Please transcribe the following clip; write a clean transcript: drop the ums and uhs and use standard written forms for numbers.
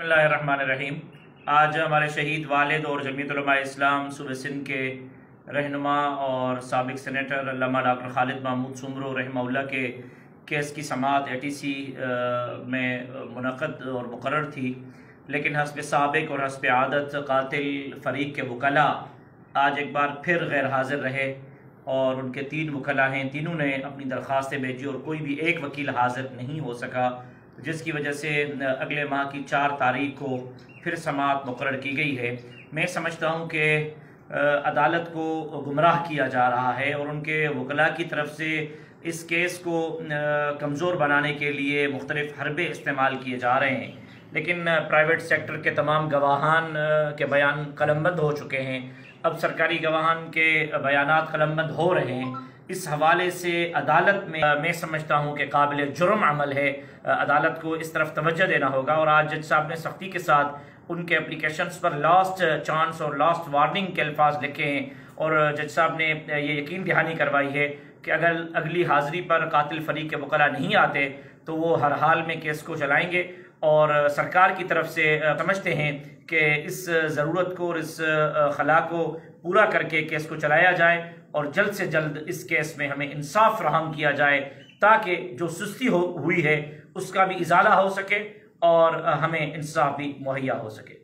बिस्मिल्लाहिर्रहमानिर्रहीम। आज हमारे शहीद वालिद और जमीयत उलमा इस्लाम सूबे सिंध के रहनुमा और साबिक सेनेटर अल्लामा डॉक्टर खालिद महमूद सुमरो रहमहुल्लाह के केस की समाअत ATC में मुनक़द और मुकर्रर थी, लेकिन हस्ब साबिक और हस्ब आदत कातिल फ़रीक के वकला आज एक बार फिर गैर हाज़िर रहे और उनके 3 वकला हैं, तीनों ने अपनी दरख्वास्तें भेजी और कोई भी एक वकील हाज़िर नहीं हो सका, जिसकी वजह से अगले माह की 4 तारीख को फिर समाअत मुकर्रर की गई है। मैं समझता हूँ कि अदालत को गुमराह किया जा रहा है और उनके वकला की तरफ से इस केस को कमज़ोर बनाने के लिए मुख्तलिफ़ हरबे इस्तेमाल किए जा रहे हैं, लेकिन प्राइवेट सेक्टर के तमाम गवाहान के बयान कलमबंद हो चुके हैं। अब सरकारी गवाहान के बयानात कलमबंद हो रहे हैं। इस हवाले से अदालत में मैं समझता हूँ कि काबिल जुर्म अमल है। अदालत को इस तरफ तवज्जो देना होगा और आज जज साहब ने सख्ती के साथ उनके एप्लीकेशंस पर लास्ट चांस और लास्ट वार्निंग के अल्फाज लिखे हैं और जज साहब ने ये यकीन दहानी करवाई है कि अगर अगली हाज़िरी पर कातिल फ़रीक के वकला नहीं आते तो वो हर हाल में केस को चलाएंगे और सरकार की तरफ से समझते हैं कि इस ज़रूरत को और इस खला को पूरा करके केस को चलाया जाए और जल्द से जल्द इस केस में हमें इंसाफ फराहम किया जाए ताकि जो सुस्ती हुई है उसका भी इजाला हो सके और हमें इंसाफ भी मुहैया हो सके।